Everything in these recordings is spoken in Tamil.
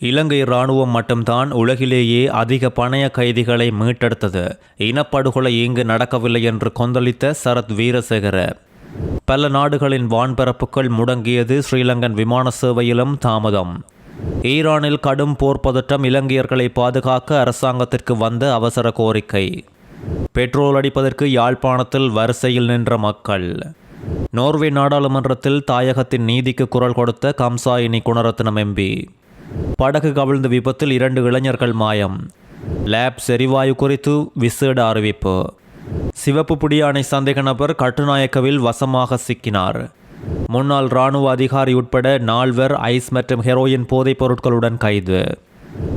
இலங்கை இராணுவம் மட்டும்தான் உலகிலேயே அதிக பணய கைதிகளை மீட்டெடுத்தது. இனப்படுகொலை இங்கு நடக்கவில்லை என்று கொந்தளித்த சரத் வீரசேகர. பல நாடுகளின் வான்பரப்புகள் முடங்கியது. ஸ்ரீலங்கன் விமான சேவையிலும் தாமதம். ஈரானில் கடும் போர் பதட்டம். இலங்கையர்களை பாதுகாக்க அரசாங்கத்திற்கு வந்த அவசர கோரிக்கை. பெட்ரோல் அடிப்பதற்கு யாழ்ப்பாணத்தில் வரிசையில் நின்ற மக்கள். நோர்வே நாடாளுமன்றத்தில் தாயகத்தின் நீதிக்கு குரல் கொடுத்த கம்சாயினி குணரத்னம் எம்பி. படகு கவிழ்ந்த விபத்தில் 2 இளைஞர்கள் மாயம். லேப் எரிவாயு குறித்து விசேட அறிவிப்பு. சிவப்பு புடியானை சந்தேக நபர் கட்டுநாயக்கவில் வசமாக சிக்கினார். முன்னாள் இராணுவ அதிகாரி உட்பட 4 ஐஸ் மற்றும் ஹெரோயின் போதைப் பொருட்களுடன் கைது.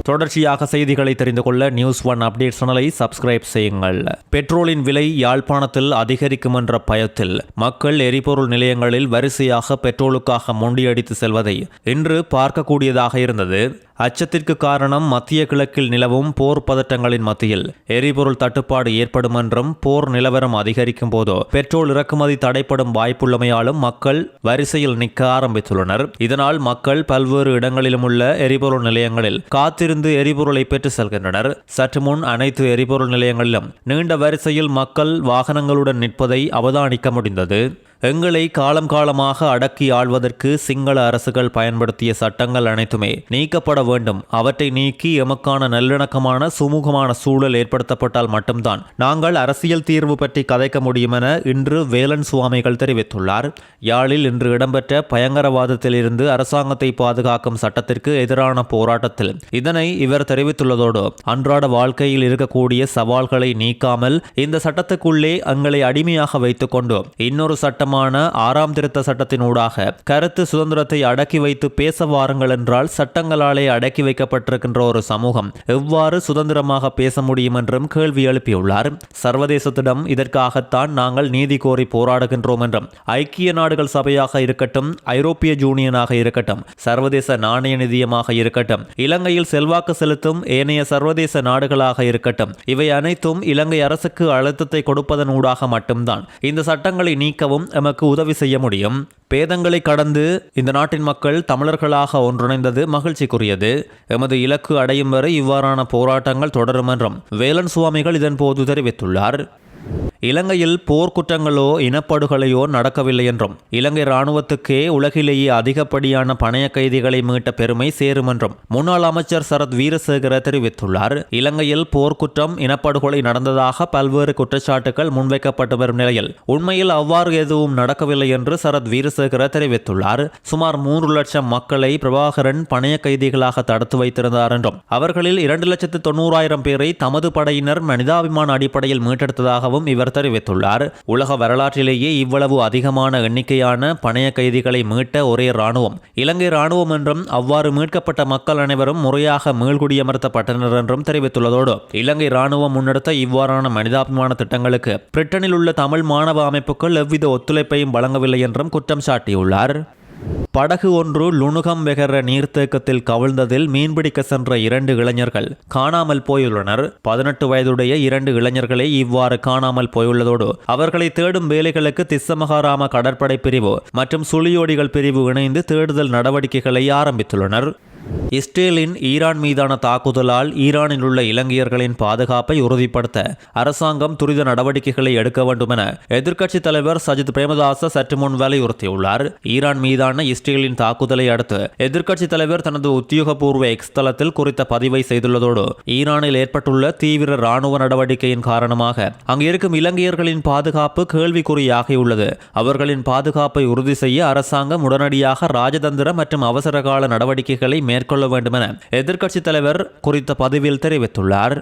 தொடர்ச்சியாக செய்திகளை தெரிந்து கொள்ள நியூஸ்1 அப்டேட் சேனலை சப்ஸ்கிரைப் செய்யுங்கள். பெட்ரோலின் விலை யாழ்ப்பாணத்தில் அதிகரிக்கும் என்ற பயத்தில் மக்கள் எரிபொருள் நிலையங்களில் வரிசையாக பெட்ரோலுக்காக முண்டியடித்து செல்வதை இன்று பார்க்கக்கூடியதாக இருந்தது. அச்சத்திற்கு காரணம் மத்திய கிழக்கில் நிலவும் போர் பதட்டங்களின் மத்தியில் எரிபொருள் தட்டுப்பாடு ஏற்படும் என்றும் போர் நிலவரம் அதிகரிக்கும் போதோ பெட்ரோல் இறக்குமதி தடைப்படும் வாய்ப்புள்ளமையாலும் மக்கள் வரிசையில் நிற்க ஆரம்பித்துள்ளனர். இதனால் மக்கள் பல்வேறு இடங்களிலும் உள்ள எரிபொருள் நிலையங்களில் காத்திருந்து எரிபொருளை பெற்று செல்கின்றனர். சற்று முன் அனைத்து எரிபொருள் நிலையங்களிலும் நீண்ட வரிசையில் மக்கள் வாகனங்களுடன் நிற்பதை அவதானிக்க முடிந்தது. எங்களை காலம் காலமாக அடக்கி ஆள்வதற்கு சிங்கள அரசுகள் பயன்படுத்திய சட்டங்கள் அனைத்துமே நீக்கப்பட வேண்டும். அவற்றை நீக்கி எமக்கான நல்லிணக்கமான சுமூகமான சூழல் ஏற்படுத்தப்பட்டால் மட்டும்தான் நாங்கள் அரசியல் தீர்வு பற்றி கதைக்க முடியும் என இன்று வேலன் சுவாமிகள் தெரிவித்துள்ளார். யாழில் இன்று இடம்பெற்ற பயங்கரவாதத்தில் இருந்து அரசாங்கத்தை பாதுகாக்கும் சட்டத்திற்கு எதிரான போராட்டத்தில் இதனை இவர் தெரிவித்துள்ளதோடு அன்றாட வாழ்க்கையில் இருக்கக்கூடிய சவால்களை நீக்காமல் இந்த சட்டத்துக்குள்ளே எங்களை அடிமையாக வைத்துக் கொண்டு இன்னொரு சட்டம் 6ஆம் திருத்த சட்டத்தினூடாக கருத்து சுதந்திரத்தை அடக்கி வைத்து பேச வாருங்கள் என்றால் சட்டங்களாலே அடக்கி வைக்கப்பட்டிருக்கின்ற ஒரு சமூகம் எவ்வாறு சுதந்திரமாக பேச முடியும் என்றும் கேள்வி எழுப்பியுள்ளார். சர்வதேசத்திடம் இதற்காகத்தான் நாங்கள் நீதி கோரி போராடுகின்றோம் என்றும் ஐக்கிய நாடுகள் சபையாக இருக்கட்டும், ஐரோப்பிய யூனியனாக இருக்கட்டும், சர்வதேச நாணய நிதியமாக இருக்கட்டும், இலங்கையில் செல்வாக்கு செலுத்தும் ஏனைய சர்வதேச நாடுகளாக இருக்கட்டும், இவை அனைத்தும் இலங்கை அரசுக்கு அழுத்தத்தை கொடுப்பதன் ஊடாக மட்டும்தான் இந்த சட்டங்களை நீக்கவும் எமக்கு உதவி செய்ய முடியும். பேதங்களை கடந்து இந்த நாட்டின் மக்கள் தமிழர்களாக ஒன்றிணைந்தது மகிழ்ச்சிக்குரியது. எமது இலக்கு அடையும் வரை இவ்வாறான போராட்டங்கள் தொடரும் என்றும் வேலன் சுவாமிகள் இதன் போது தெரிவித்துள்ளார். இலங்கையில் போர்க்குற்றங்களோ இனப்படுகொலையோ நடக்கவில்லை என்றும் இலங்கை இராணுவத்துக்கே உலகிலேயே அதிகப்படியான பணய கைதிகளை மீட்ட பெருமை சேரும் என்றும் முன்னாள் அமைச்சர் சரத் வீரசேகர தெரிவித்துள்ளார். இலங்கையில் போர்க்குற்றம் இனப்படுகொலை நடந்ததாக பல்வேறு குற்றச்சாட்டுகள் முன்வைக்கப்பட்டு வரும் நிலையில் உண்மையில் அவ்வாறு எதுவும் நடக்கவில்லை என்று சரத் வீரசேகர தெரிவித்துள்ளார். சுமார் 3 லட்சம் மக்களை பிரபாகரன் பணய கைதிகளாக தடுத்து வைத்திருந்தார் என்றும் அவர்களில் 2,90,000 பேரை தமது படையினர் மனிதாபிமான அடிப்படையில் மீட்டெடுத்ததாகவும் இவர் தெரிவித்துள்ளார். உலக வரலாற்றிலேயே இவ்வளவு அதிகமான எண்ணிக்கையான பணய கைதிகளை மீட்ட ஒரே இராணுவம் இலங்கை இராணுவம் என்றும் அவ்வாறு மீட்கப்பட்ட மக்கள் அனைவரும் முறையாக மீள்குடியமர்த்தப்பட்டனர் என்றும் தெரிவித்துள்ளதோடு இலங்கை இராணுவம் முன்னெடுத்த இவ்வாறான மனிதாபிமான திட்டங்களுக்கு பிரிட்டனில் உள்ள தமிழ் மாணவ அமைப்புகள் எவ்வித ஒத்துழைப்பையும் வழங்கவில்லை என்றும் குற்றம் சாட்டியுள்ளார். படகு ஒன்று லுணுகம் வெகர நீர்த்தேக்கத்தில் கவிழ்ந்ததில் மீன்பிடிக்க சென்ற 2 இளைஞர்கள் காணாமல் போயுள்ளனர். 18 வயதுடைய 2 இளைஞர்களே இவ்வாறு காணாமல் போயுள்ளதோடு அவர்களை தேடும் வேலைகளுக்கு திஸ்ஸமகாராம கடற்படை பிரிவு மற்றும் சுழியோடிகள் பிரிவு இணைந்து தேடுதல் நடவடிக்கைகளை ஆரம்பித்துள்ளனர். இஸ்ரேலின் ஈரான் மீதான தாக்குதலால் ஈரானில் உள்ள இலங்கையர்களின் பாதுகாப்பை உறுதிப்படுத்த அரசாங்கம் துரித நடவடிக்கைகளை எடுக்க வேண்டும் என எதிர்க்கட்சித் தலைவர் சஜித் பிரேமதாச சற்று முன் வலியுறுத்தியுள்ளார். ஈரான் மீதான இஸ்ரேலின் தாக்குதலை அடுத்து எதிர்க்கட்சித் தலைவர் தனது உத்தியோகபூர்வ எக்ஸ் தளத்தில் குறித்த பதிவை செய்துள்ளதோடு ஈரானில் ஏற்பட்டுள்ள தீவிர இராணுவ நடவடிக்கையின் காரணமாக அங்கு இருக்கும் இலங்கையர்களின் பாதுகாப்பு கேள்விக்குறியாகியுள்ளது. அவர்களின் பாதுகாப்பை உறுதி செய்ய அரசாங்கம் உடனடியாக ராஜதந்திர மற்றும் அவசரகால நடவடிக்கைகளை மேற்கொள்ள வேண்டும் என எதிர்க்கட்சித் தலைவர் குறித்த பதிவில் தெரிவித்துள்ளார்.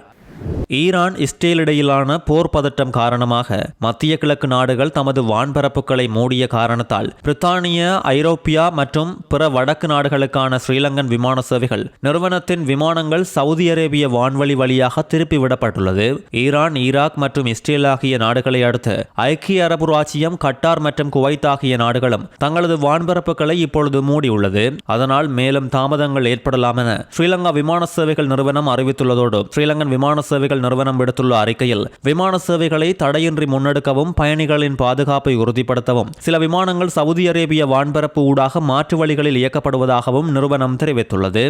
ஈரான் இஸ்ரேல் இடையிலான போர் பதட்டம் காரணமாக மத்திய கிழக்கு நாடுகள் தமது வான்பரப்புகளை மூடிய காரணத்தால் பிரித்தானிய, ஐரோப்பியா மற்றும் பிற வடக்கு நாடுகளுக்கான ஸ்ரீலங்கன் விமான சேவைகள் நிறுவனத்தின் விமானங்கள் சவுதி அரேபிய வான்வழி வழியாக திருப்பிவிடப்பட்டுள்ளது. ஈரான், ஈராக் மற்றும் இஸ்ரேல் ஆகிய நாடுகளை அடுத்து ஐக்கிய அரபு ராச்சியம், கட்டார் மற்றும் குவைத் ஆகிய நாடுகளும் தங்களது வான்பரப்புகளை இப்பொழுது மூடியுள்ளது. அதனால் மேலும் தாமதங்கள் ஏற்படலாம் என ஸ்ரீலங்கா விமான சேவைகள் நிறுவனம் அறிவித்துள்ளதோடு ஸ்ரீலங்கன் விமான சேவைகள் நிறுவனம் விடுத்துள்ள அறிக்கையில் விமான சேவைகளை தடையின்றி முன்னெடுக்கவும் பயணிகளின் பாதுகாப்பை உறுதிப்படுத்தவும் சில விமானங்கள் சவுதி அரேபிய வான்பரப்பு ஊடாக மாற்று வழிகளில் இயக்கப்படுவதாகவும் நிறுவனம் தெரிவித்துள்ளது.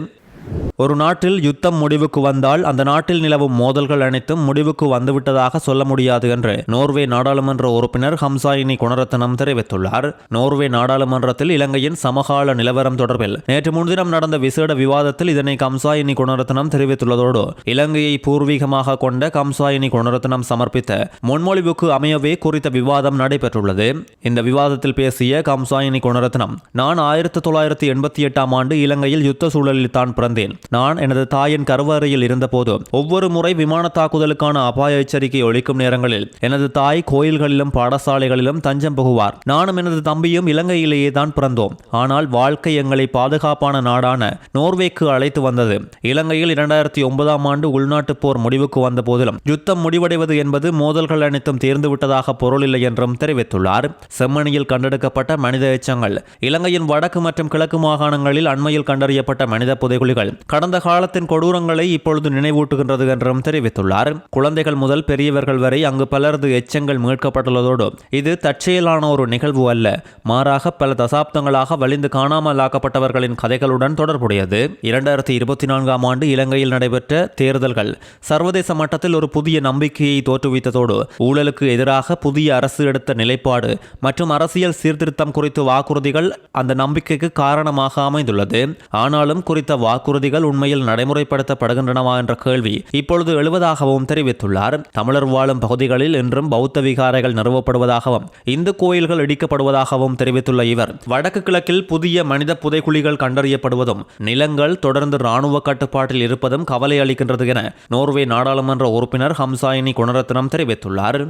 ஒரு நாட்டில் யுத்தம் முடிவுக்கு வந்தால் அந்த நாட்டில் நிலவும் மோதல்கள் அனைத்தும் முடிவுக்கு வந்துவிட்டதாக சொல்ல முடியாது என்று நோர்வே நாடாளுமன்ற உறுப்பினர் ஹம்சாயினி குணரத்னம் தெரிவித்துள்ளார். நோர்வே நாடாளுமன்றத்தில் இலங்கையின் சமகால நிலவரம் தொடர்பில் நேற்று முன்தினம் நடந்த விசேட விவாதத்தில் இதனை ஹம்சாயினி குணரத்னம் தெரிவித்துள்ளதோடு இலங்கையை பூர்வீகமாக கொண்ட ஹம்சாயினி குணரத்னம் சமர்ப்பித்த முன்மொழிவுக்கு அமையவே குறித்த விவாதம் நடைபெற்றுள்ளது. இந்த விவாதத்தில் பேசிய ஹம்சாயினி குணரத்னம், நான் 1988ஆம் ஆண்டு இலங்கையில் யுத்த சூழலில் தான் பிறந்தேன். நான் எனது தாயின் கருவறையில் இருந்தபோது ஒவ்வொரு முறை விமான தாக்குதலுக்கான அபாய எச்சரிக்கை ஒலிக்கும் நேரங்களில் எனது தாய் கோயில்களிலும் பாடசாலைகளிலும் தஞ்சம் புகுவார். நானும் எனது தம்பியும் இலங்கையிலேயே தான் பிறந்தோம். ஆனால் வாழ்க்கை எங்களை பாதுகாப்பான நாடான நோர்வேக்கு அழைத்து வந்தது. இலங்கையில் 2009ஆம் ஆண்டு உள்நாட்டு போர் முடிவுக்கு வந்த போதிலும் யுத்தம் முடிவடைவது என்பது மோதல்கள் அனைத்தும் தீர்ந்துவிட்டதாக பொருளில்லை என்றும் தெரிவித்துள்ளார். செம்மணியில் கண்டெடுக்கப்பட்ட மனித எச்சங்கள், இலங்கையின் வடக்கு மற்றும் கிழக்கு மாகாணங்களில் அண்மையில் கண்டறியப்பட்ட மனித புதைகுழிகள் கடந்த காலத்தின் கொடூரங்களை இப்பொழுது நினைவூட்டுகின்றது என்றும் தெரிவித்துள்ளார். குழந்தைகள் முதல் பெரியவர்கள் வரை அங்கு பலரது எச்சங்கள் மீட்கப்பட்டுள்ளதோடு இது தற்செயலான ஒரு நிகழ்வு அல்ல, மாறாக பல தசாப்தங்களாக வலிந்து காணாமலாக்கப்பட்டவர்களின் கதைகளுடன் தொடர்புடையது. 2024ஆம் ஆண்டு இலங்கையில் நடைபெற்ற தேர்தல்கள் சர்வதேச மட்டத்தில் ஒரு புதிய நம்பிக்கையை தோற்றுவித்ததோடு ஊழலுக்கு எதிராக புதிய அரசு எடுத்த நிலைப்பாடு மற்றும் அரசியல் சீர்திருத்தம் குறித்த வாக்குறுதிகள் அந்த நம்பிக்கைக்கு காரணமாக அமைந்துள்ளது. ஆனாலும் குறித்த வாக்குறுதிகள் உண்மையில் நடைமுறைப்படுத்தப்படுகின்றனவா என்ற கேள்வி இப்பொழுது எழுவதாகவும் தெரிவித்துள்ளார். தமிழர் வாழும் பகுதிகளில் இன்றும் பௌத்த விகாரைகள் நிறுவப்படுவதாகவும் இந்து கோயில்கள் இடிக்கப்படுவதாகவும் தெரிவித்துள்ள இவர், வடக்கு கிழக்கில் புதிய மனித புதைக்குழிகள் கண்டறியப்படுவதும் நிலங்கள் தொடர்ந்து இராணுவ கட்டுப்பாட்டில் இருப்பதும் கவலை அளிக்கின்றது என நோர்வே நாடாளுமன்ற உறுப்பினர் ஹம்சாயினி குணரத்னம் தெரிவித்துள்ளார்.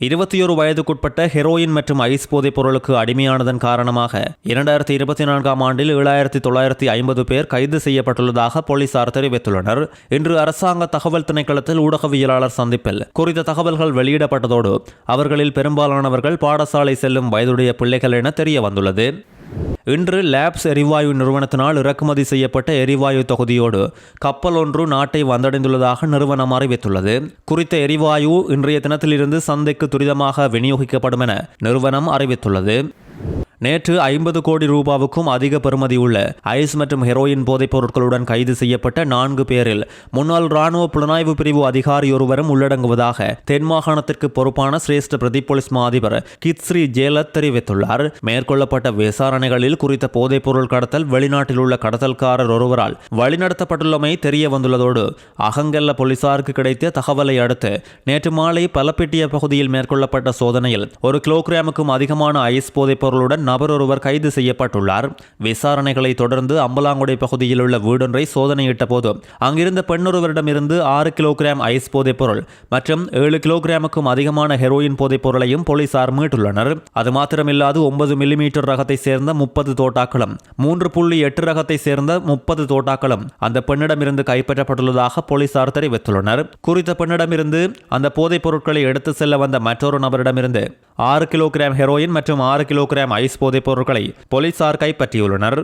21 வயதுக்குட்பட்ட ஹெரோயின் மற்றும் ஐஸ் போதைப் பொருளுக்கு அடிமையானதன் காரணமாக 2024ஆம் ஆண்டில் 7950 பேர் கைது செய்யப்பட்டுள்ளதாக போலீசார் தெரிவித்துள்ளனர். இன்று அரசாங்க தகவல் திணைக்களத்தில் ஊடகவியலாளர் சந்திப்பில் குறித்த தகவல்கள் வெளியிடப்பட்டதோடு அவர்களில் பெரும்பாலானவர்கள் பாடசாலை செல்லும் வயதுடைய பிள்ளைகள் என தெரிய வந்துள்ளது. இன்று லேப்ஸ் எரிவாயு நிறுவனத்தினால் இறக்குமதி செய்யப்பட்ட எரிவாயு தொகுதியோடு கப்பல் ஒன்று நாட்டை வந்தடைந்துள்ளதாக நிறுவனம் அறிவித்துள்ளது. குறித்த எரிவாயு இன்றைய தினத்திலிருந்து சந்தைக்கு துரிதமாக விநியோகிக்கப்படும் என நிறுவனம் அறிவித்துள்ளது. நேற்று 50 கோடி ரூபாவுக்கும் அதிக பெறுமதி உள்ள ஐஸ் மற்றும் ஹெரோயின் போதைப் பொருட்களுடன் கைது செய்யப்பட்ட 4 பேரில் முன்னாள் ராணுவ புலனாய்வு பிரிவு அதிகாரி ஒருவரும் உள்ளடங்குவதாக தென் மாகாணத்திற்கு பொறுப்பான சிரேஷ்ட பிரதி போலீஸ் மா அதிபர் கித்ஸ்ரீ ஜேலத் தெரிவித்துள்ளார். மேற்கொள்ளப்பட்ட விசாரணைகளில் குறித்த போதைப் பொருள் கடத்தல் வெளிநாட்டில் உள்ள கடத்தல்காரர் ஒருவரால் வழிநடத்தப்பட்டுள்ளமை தெரிய வந்துள்ளதோடு அகங்கல்ல போலீசாருக்கு கிடைத்த தகவலை அடுத்து நேற்று மாலை பலப்பெட்டிய பகுதியில் மேற்கொள்ளப்பட்ட சோதனையில் 1 கிலோகிராமுக்கும் அதிகமான ஐஸ் போதைப் பொருளுடன் நபர் ஒருவர் கைது செய்யப்பட்டுள்ளார். விசாரணைகளை தொடர்ந்து அம்பலாங்குடை பகுதியில் உள்ள வீடொன்றை சோதனையிட்ட போது அங்கிருந்த பெண்ணொருவரிடமிருந்து 6 கிலோகிராம் ஐஸ் போதைப் பொருள் மற்றும் 7 கிலோகிராமுக்கும் அதிகமான ஹெரோயின் போதைப் பொருளையும் போலீசார் மீட்டுள்ளனர். அது மாத்திரமில்லாது 9 மில்லிமீட்டர் ரகத்தை சேர்ந்த 30 தோட்டாக்களும் 3.8 ரகத்தை சேர்ந்த 30 தோட்டாக்களும் அந்த பெண்ணிடமிருந்து கைப்பற்றப்பட்டுள்ளதாக போலீசார் தெரிவித்துள்ளனர். குறித்த பெண்ணிடமிருந்து அந்த போதைப் பொருட்களை எடுத்து செல்ல வந்த மற்றொரு நபரிடமிருந்து 6 கிலோகிராம் ஹெரோயின் மற்றும் 6 கிலோகிராம் ஐஸ் போதைப் பொருட்களை போலீசார் கைப்பற்றியுள்ளனர்.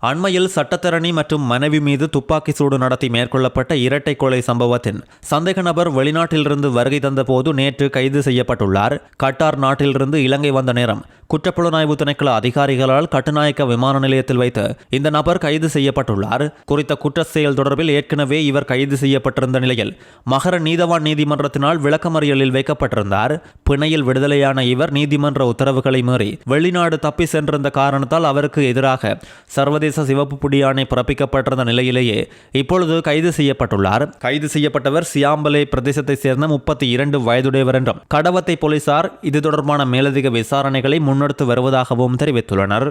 அண்மையில் சட்டத்தரணி மற்றும் மனைவி மீது துப்பாக்கி சூடு நடத்தி மேற்கொள்ளப்பட்ட இரட்டை கொலை சம்பவத்தின் சந்தேக நபர் வெளிநாட்டிலிருந்து வருகை தந்தபோது நேற்று கைது செய்யப்பட்டுள்ளார். கட்டார் நாட்டிலிருந்து இலங்கை வந்த நேரம் குற்றப்புலனாய்வு திணைக்கள அதிகாரிகளால் கட்டுநாயக்க விமான நிலையத்தில் வைத்து இந்த நபர் கைது செய்யப்பட்டுள்ளார். குறித்த குற்ற செயல் தொடர்பில் ஏற்கனவே இவர் கைது செய்யப்பட்டிருந்த நிலையில் மகர நீதவான் நீதிமன்றத்தினால் விளக்கமறியலில் வைக்கப்பட்டிருந்தார். பிணையில் விடுதலையான இவர் நீதிமன்ற உத்தரவுகளை மீறி வெளிநாடு தப்பி சென்றிருந்த காரணத்தால் அவருக்கு எதிராக சர்வதேச சிவப்பு புடியாணை பிறப்பிக்கப்பட்டிருந்த நிலையிலேயே இப்பொழுது கைது செய்யப்பட்டுள்ளார். கைது செய்யப்பட்டவர் சியாம்பலே பிரதேசத்தை சேர்ந்த 32 வயதுடையவர் என்றும் கடவத்தை போலீசார் இது தொடர்பான மேலதிக விசாரணைகளை முன்னெடுத்து வருவதாகவும் தெரிவித்துள்ளனர்.